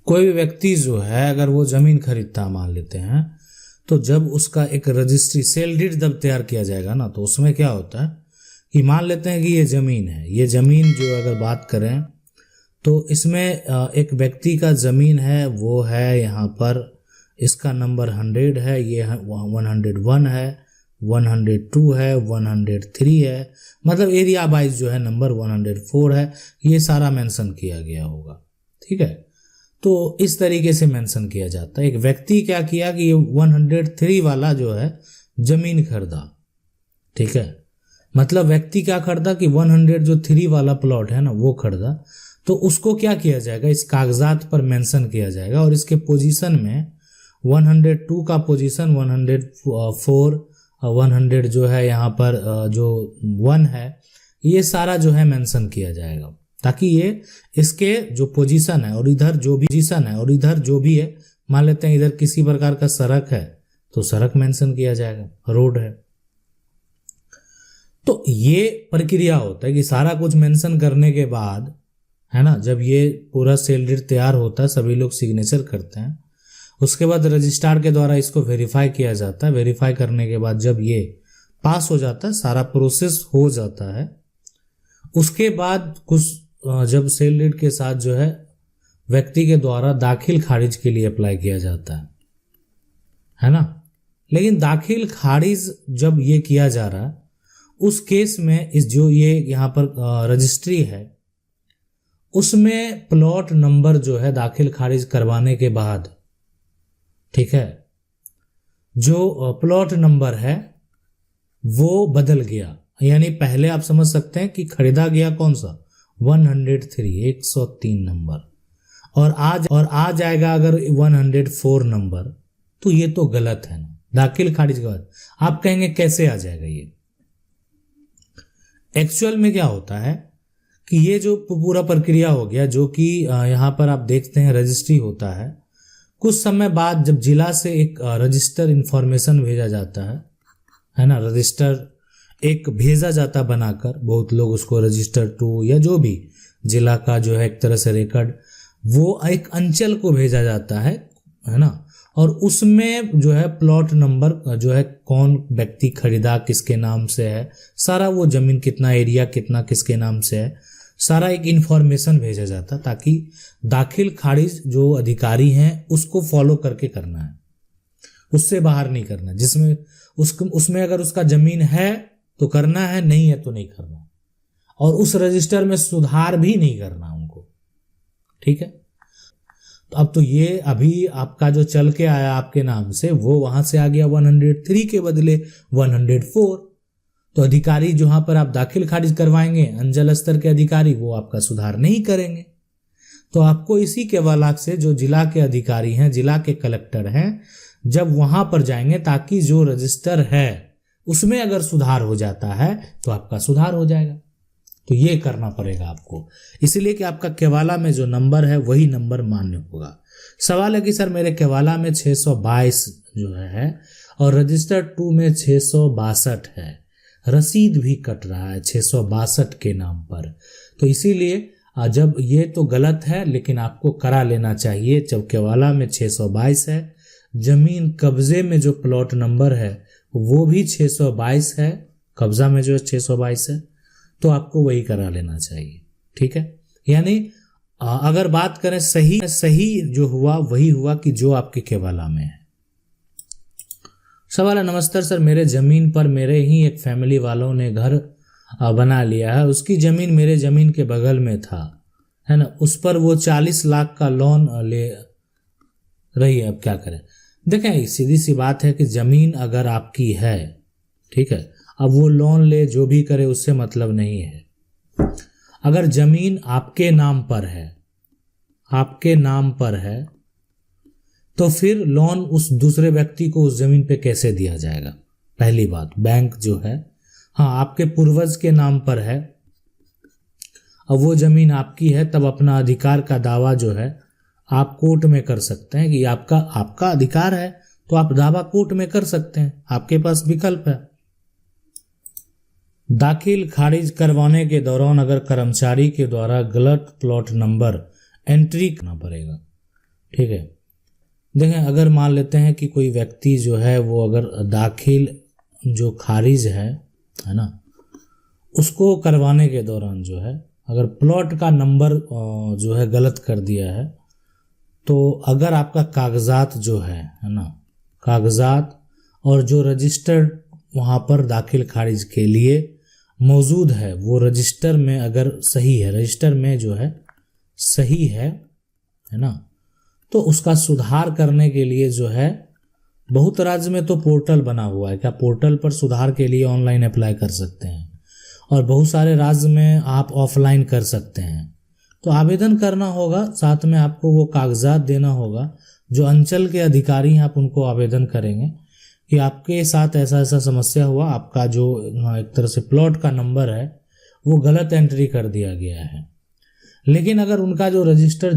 कोई भी व्यक्ति जो है अगर वो जमीन खरीदता मान लेते हैं, तो जब उसका एक रजिस्ट्री सेल डीड जब तैयार किया जाएगा ना, तो उसमें क्या होता है कि मान लेते हैं कि ये ज़मीन है, ये ज़मीन जो अगर बात करें तो इसमें एक व्यक्ति का ज़मीन है, वो है यहाँ पर, इसका नंबर 100 है, ये 101 है, 102 है, 103 है, मतलब एरिया वाइज जो है नंबर 104 है, ये सारा मेंशन किया गया होगा। ठीक है, तो इस तरीके से मेंशन किया जाता है। एक व्यक्ति क्या किया कि 103 वाला जो है जमीन खरीदा। ठीक है, मतलब व्यक्ति क्या खरीदा कि 103 वाला प्लॉट है ना वो खरीदा, तो उसको क्या किया जाएगा, इस कागजात पर मेंशन किया जाएगा और इसके पोजीशन में 102 का पोजीशन 104 100 जो है यहाँ पर जो 1 है, ये सारा जो है मेंशन किया जाएगा, ताकि ये इसके जो पोजीशन है और इधर जो भी है, मान लेते हैं इधर किसी प्रकार का सड़क है तो सड़क मेंशन किया जाएगा, रोड है। तो ये प्रक्रिया होता है कि सारा कुछ मेंशन करने के बाद, है ना, जब ये पूरा सेल डीड तैयार होता है, सभी लोग सिग्नेचर करते हैं, उसके बाद रजिस्ट्रार के द्वारा इसको वेरीफाई किया जाता है। वेरीफाई करने के बाद जब ये पास हो जाता है, सारा प्रोसेस हो जाता है, उसके बाद कुछ जब सेल डीड के साथ जो है व्यक्ति के द्वारा दाखिल खारिज के लिए अप्लाई किया जाता है ना। लेकिन दाखिल खारिज जब ये किया जा रहा है, उस केस में इस जो ये यहाँ पर रजिस्ट्री है, उसमें प्लॉट नंबर जो है दाखिल खारिज करवाने के बाद, ठीक है, जो प्लॉट नंबर है वो बदल गया। यानी पहले आप समझ सकते हैं कि खरीदा गया कौन सा 103 नंबर, और आ जाएगा अगर 104 नंबर, तो ये तो गलत है ना। दाखिल खारिज के बाद आप कहेंगे कैसे आ जाएगा, ये एक्चुअल में क्या होता है कि ये जो पूरा प्रक्रिया हो गया, जो कि यहाँ पर आप देखते हैं रजिस्ट्री होता है, कुछ समय बाद जब जिला से एक रजिस्टर इंफॉर्मेशन भेजा जाता है ना, रजिस्टर एक भेजा जाता बनाकर, बहुत लोग उसको रजिस्टर 2 या जो भी जिला का जो है एक तरह से रिकॉर्ड, वो एक अंचल को भेजा जाता है ना, और उसमें जो है प्लॉट नंबर जो है कौन व्यक्ति खरीदा, किसके नाम से है, सारा वो जमीन कितना एरिया कितना किसके नाम से है, सारा एक इन्फॉर्मेशन भेजा जाता, ताकि दाखिल खारिज जो अधिकारी हैं उसको फॉलो करके करना है, उससे बाहर नहीं करना। जिसमें उसमें अगर उसका जमीन है तो करना है, नहीं है तो नहीं करना, और उस रजिस्टर में सुधार भी नहीं करना उनको। ठीक है, तो अब तो ये अभी आपका जो चल के आया आपके नाम से, वो वहां से आ गया 103 के बदले 104, तो अधिकारी जहां पर आप दाखिल खारिज करवाएंगे, अंचल स्तर के अधिकारी, वो आपका सुधार नहीं करेंगे। तो आपको इसी के वाला से जो जिला के अधिकारी हैं, जिला के कलेक्टर हैं, जब वहां पर जाएंगे, ताकि जो रजिस्टर है उसमें अगर सुधार हो जाता है तो आपका सुधार हो जाएगा। तो ये करना पड़ेगा आपको, इसलिए कि आपका केवाला में जो नंबर है वही नंबर मान्य होगा। सवाल है कि सर मेरे केवाला में 622 जो है और रजिस्टर 2 में 662 है, रसीद भी कट रहा है 662 के नाम पर, तो इसीलिए जब ये तो गलत है, लेकिन आपको करा लेना चाहिए। जब केवाला में 622 है, जमीन कब्जे में जो प्लॉट नंबर है वो भी 622 है, कब्जा में जो 622 है, तो आपको वही करा लेना चाहिए। ठीक है, यानी अगर बात करें सही जो हुआ वही हुआ कि जो आपके केवाला में है। सवाल है, नमस्ते सर, मेरे जमीन पर मेरे ही एक फैमिली वालों ने घर बना लिया है, उसकी जमीन मेरे जमीन के बगल में था, है ना, उस पर वो 40 लाख का लोन ले रही है, अब क्या करें। देखें, सीधी सी बात है कि जमीन अगर आपकी है, ठीक है, अब वो लोन ले जो भी करे उससे मतलब नहीं है। अगर जमीन आपके नाम पर है तो फिर लोन उस दूसरे व्यक्ति को उस जमीन पे कैसे दिया जाएगा। पहली बात, बैंक जो है, हाँ आपके पूर्वज के नाम पर है, अब वो जमीन आपकी है, तब अपना अधिकार का दावा जो है आप कोर्ट में कर सकते हैं कि आपका अधिकार है, तो आप दावा कोर्ट में कर सकते हैं, आपके पास विकल्प है। दाखिल खारिज करवाने के दौरान अगर कर्मचारी के द्वारा गलत प्लॉट नंबर एंट्री करना पड़ेगा, ठीक है। देखें, अगर मान लेते हैं कि कोई व्यक्ति जो है वो अगर दाखिल जो खारिज है ना, उसको करवाने के दौरान जो है अगर प्लॉट का नंबर जो है गलत कर दिया है, तो अगर आपका कागजात जो है ना, कागजात और जो रजिस्टर्ड वहाँ पर दाखिल खारिज के लिए मौजूद है वो रजिस्टर में अगर सही है, रजिस्टर में जो है सही है ना, तो उसका सुधार करने के लिए जो है बहुत राज्य में तो पोर्टल बना हुआ है। क्या पोर्टल पर सुधार के लिए ऑनलाइन अप्लाई कर सकते हैं, और बहुत सारे राज्य में आप ऑफलाइन कर सकते हैं। तो आवेदन करना होगा, साथ में आपको वो कागजात देना होगा। जो अंचल के अधिकारी हैं आप उनको आवेदन करेंगे कि आपके साथ ऐसा ऐसा समस्या हुआ, आपका जो एक तरह से प्लॉट का नंबर है वो गलत एंट्री कर दिया गया है। लेकिन अगर उनका जो रजिस्टर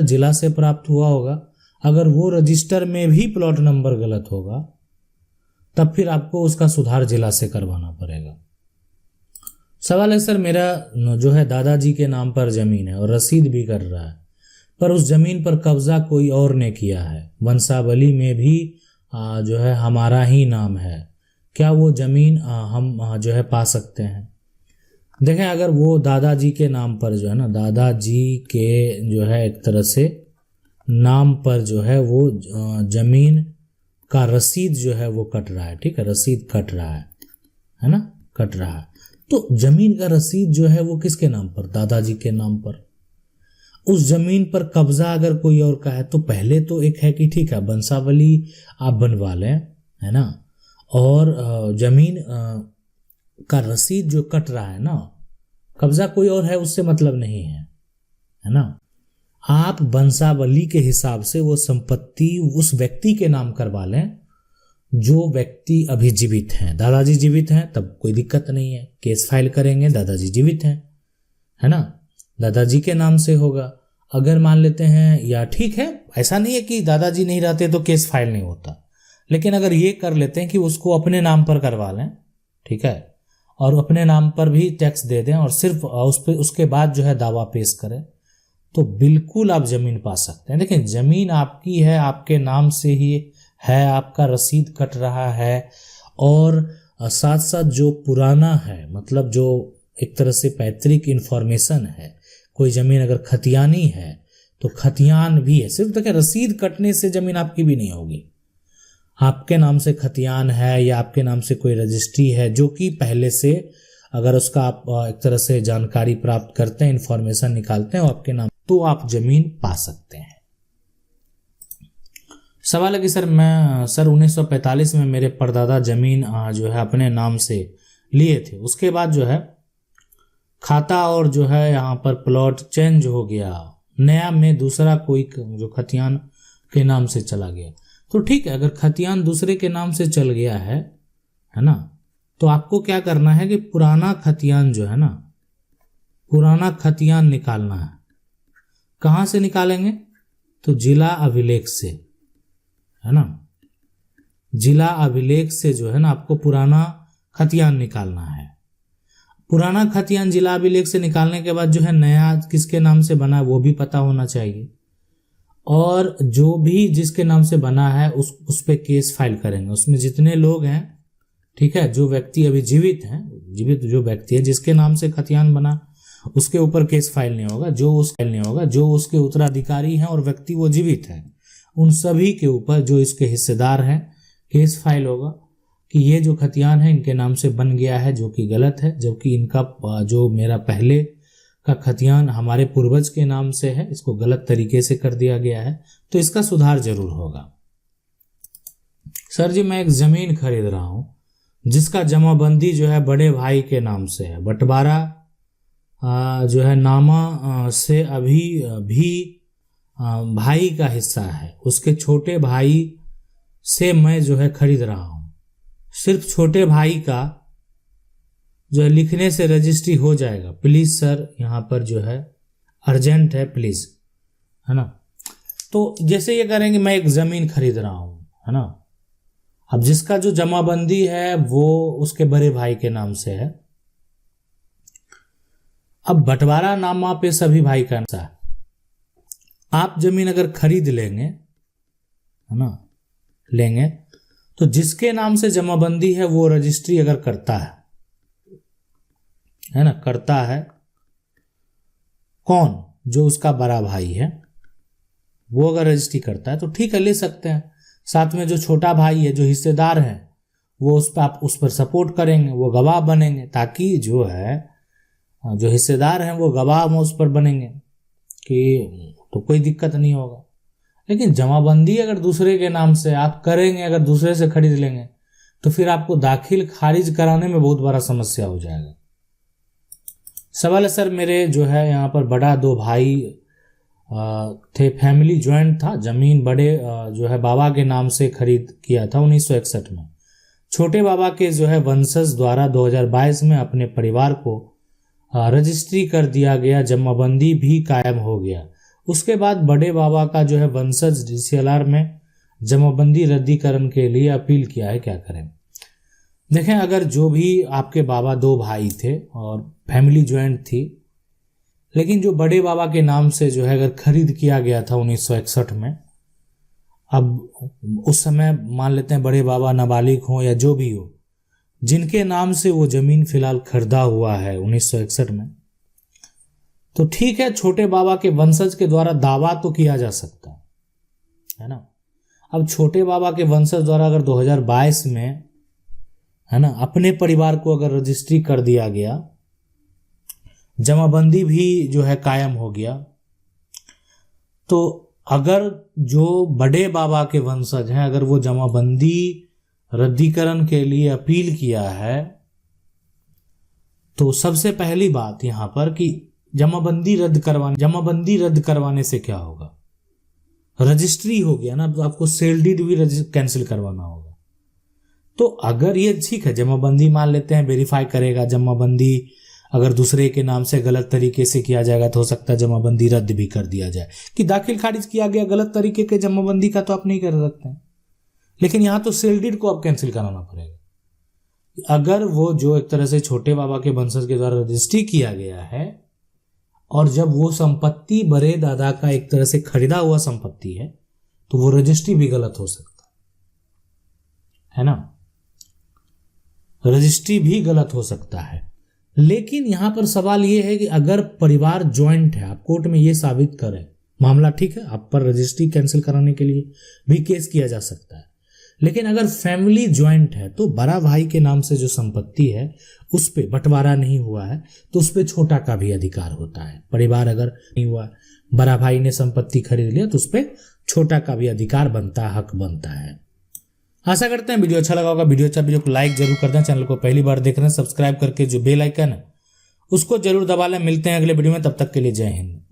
जिला से प्राप्त हुआ होगा, अगर वो रजिस्टर में भी प्लॉट नंबर गलत होगा, तब फिर आपको उसका सुधार जिला से करवाना पड़ेगा। सवाल है सर, मेरा जो है दादाजी के नाम पर जमीन है और रसीद भी कर रहा है, पर उस जमीन पर कब्जा कोई और ने किया है, वंशावली में भी जो है हमारा ही नाम है, क्या वो जमीन हम जो है पा सकते हैं? देखें, अगर वो दादाजी के नाम पर जो है ना, दादाजी के जो है एक तरह से नाम पर जो है वो जमीन का रसीद जो है वो कट रहा है, ठीक है, रसीद कट रहा है ना, कट रहा है। तो जमीन का रसीद जो है वो किसके नाम पर? दादाजी के नाम पर। उस जमीन पर कब्जा अगर कोई और का है तो पहले तो एक है कि ठीक है वंशावली आप बनवा लें, है ना, और जमीन का रसीद जो कट रहा है ना, कब्जा कोई और है उससे मतलब नहीं है ना। आप वंशावली के हिसाब से वो संपत्ति उस व्यक्ति के नाम करवा लें जो व्यक्ति अभी जीवित हैं। दादाजी जीवित हैं तब कोई दिक्कत नहीं है, केस फाइल करेंगे, दादाजी जीवित हैं, है ना, दादाजी के नाम से होगा। अगर मान लेते हैं, या ठीक है, ऐसा नहीं है कि दादाजी नहीं रहते तो केस फाइल नहीं होता, लेकिन अगर ये कर लेते हैं कि उसको अपने नाम पर करवा लें, ठीक है, और अपने नाम पर भी टैक्स दे दें और सिर्फ उसके बाद जो है दावा पेश करें, तो बिल्कुल आप जमीन पा सकते हैं। देखिए, जमीन आपकी है, आपके नाम से ही है, आपका रसीद कट रहा है, और साथ साथ जो पुराना है, मतलब जो एक तरह से पैतृक इंफॉर्मेशन है, कोई जमीन अगर खतियानी है तो खतियान भी है। सिर्फ देखिए, रसीद कटने से जमीन आपकी भी नहीं होगी। आपके नाम से खतियान है या आपके नाम से कोई रजिस्ट्री है जो कि पहले से, अगर उसका आप एक तरह से जानकारी प्राप्त करते हैं, इंफॉर्मेशन निकालते हैं आपके नाम, तो आप जमीन पा सकते हैं। सवाल है कि सर 1945 में मेरे परदादा जमीन जो है अपने नाम से लिए थे, उसके बाद जो है खाता और जो है यहाँ पर प्लॉट चेंज हो गया, नया में दूसरा कोई जो खतियान के नाम से चला गया। तो ठीक है, अगर खतियान दूसरे के नाम से चल गया है ना, तो आपको क्या करना है कि पुराना खतियान जो है ना, पुराना खतियान निकालना है। कहाँ से निकालेंगे? तो जिला अभिलेख से, है ना, जिला अभिलेख से जो है ना आपको पुराना खतियान निकालना है। पुराना खतियान जिला अभिलेख से निकालने के बाद जो है नया किसके नाम से बना है वो भी पता होना चाहिए, और जो भी जिसके नाम से बना है उस पे केस फाइल करेंगे। उसमें जितने लोग हैं, ठीक है, जो व्यक्ति अभी जीवित हैं, जीवित जो व्यक्ति है जिसके नाम से खतियान बना, उसके ऊपर केस फाइल नहीं होगा। जो उसके उत्तराधिकारी हैं और व्यक्ति वो जीवित है, उन सभी के ऊपर, जो इसके हिस्सेदार हैं, केस फाइल होगा कि ये जो खतियान है इनके नाम से बन गया है, जो कि गलत है, जबकि इनका जो मेरा पहले का खतियान हमारे पूर्वज के नाम से है, इसको गलत तरीके से कर दिया गया है, तो इसका सुधार जरूर होगा। सर जी, मैं एक जमीन खरीद रहा हूं जिसका जमाबंदी जो है बड़े भाई के नाम से है, बंटवारा जो है नामा से अभी भी भाई का हिस्सा है, उसके छोटे भाई से मैं जो है खरीद रहा हूं। सिर्फ छोटे भाई का जो है लिखने से रजिस्ट्री हो जाएगा। प्लीज सर, यहाँ पर जो है अर्जेंट है, प्लीज, है ना। तो जैसे ये करेंगे, मैं एक जमीन खरीद रहा हूं, है ना, अब जिसका जो जमाबंदी है वो उसके बड़े भाई के नाम से है। अब बंटवारा नामा पे सभी भाई का है। आप जमीन अगर खरीद लेंगे, है ना, लेंगे, तो जिसके नाम से जमाबंदी है वो रजिस्ट्री अगर करता है ना, करता है कौन, जो उसका बड़ा भाई है, वो अगर रजिस्ट्री करता है तो ठीक है, ले सकते हैं। साथ में जो छोटा भाई है, जो हिस्सेदार है, वो उस पर, आप उस पर सपोर्ट करेंगे, वो गवाह बनेंगे, ताकि जो है, जो हिस्सेदार हैं वो गवाह उस पर बनेंगे कि तो कोई दिक्कत नहीं होगा। लेकिन जमाबंदी अगर दूसरे के नाम से आप करेंगे, अगर दूसरे से खरीद लेंगे, तो फिर आपको दाखिल खारिज कराने में बहुत बड़ा समस्या हो जाएगा। सवाल है सर, मेरे जो है यहाँ पर बड़ा 2 भाई थे, फैमिली ज्वाइंट था, जमीन बड़े जो है बाबा के नाम से खरीद किया था 1961 में। छोटे बाबा के जो है वंशज द्वारा 2022 में अपने परिवार को रजिस्ट्री कर दिया गया, जमाबंदी भी कायम हो गया। उसके बाद बड़े बाबा का जो है वंशज DCLR में जमाबंदी रद्दीकरण के लिए अपील किया है, क्या करें। देखें, अगर जो भी आपके बाबा 2 भाई थे और फैमिली ज्वाइंट थी, लेकिन जो बड़े बाबा के नाम से जो है अगर खरीद किया गया था 1961 में, अब उस समय मान लेते हैं बड़े बाबा नाबालिग हों या जो भी हो, जिनके नाम से वो जमीन फिलहाल खरीदा हुआ है 1961 में, तो ठीक है, छोटे बाबा के वंशज के द्वारा दावा तो किया जा सकता है ना। अब छोटे बाबा के वंशज द्वारा अगर 2022 में, है ना, अपने परिवार को अगर रजिस्ट्री कर दिया गया, जमाबंदी भी जो है कायम हो गया, तो अगर जो बड़े बाबा के वंशज हैं, अगर वो जमाबंदी रद्दीकरण के लिए अपील किया है, तो सबसे पहली बात यहां पर कि जमाबंदी रद्द करवाने से क्या होगा, रजिस्ट्री हो गया ना, तो आपको सेल डीड भी कैंसिल करवाना होगा। तो अगर ये ठीक है, जमाबंदी मान लेते हैं वेरीफाई करेगा, जमाबंदी अगर दूसरे के नाम से गलत तरीके से किया जाएगा तो हो सकता है जमाबंदी रद्द भी कर दिया जाए, कि दाखिल खारिज किया गया गलत तरीके के जमाबंदी का तो आप नहीं कर सकते हैं, लेकिन यहां तो सेल डीड को आप कैंसिल कराना पड़ेगा। अगर वो जो एक तरह से छोटे बाबा के वंशज के द्वारा रजिस्ट्री किया गया है, और जब वो संपत्ति बड़े दादा का एक तरह से खरीदा हुआ संपत्ति है, तो वो रजिस्ट्री भी गलत हो सकता है ना, रजिस्ट्री भी गलत हो सकता है। लेकिन यहां पर सवाल यह है कि अगर परिवार ज्वाइंट है, आप कोर्ट में यह साबित करें, मामला ठीक है, आप पर रजिस्ट्री कैंसिल कराने के लिए भी केस किया जा सकता है। लेकिन अगर फैमिली ज्वाइंट है, तो बड़ा भाई के नाम से जो संपत्ति है उस पे बंटवारा नहीं हुआ है, तो उस पे छोटा का भी अधिकार होता है। परिवार अगर नहीं हुआ, बड़ा भाई ने संपत्ति खरीद लिया, तो उस पे छोटा का भी अधिकार बनता है, हक बनता है। आशा करते हैं वीडियो अच्छा लगा होगा। वीडियो अच्छा, वीडियो को लाइक जरूर कर दें। चैनल को पहली बार देख रहे हैं, सब्सक्राइब करके जो बेल आइकन है उसको जरूर दबा लें। मिलते हैं अगले वीडियो में, तब तक के लिए जय हिंद।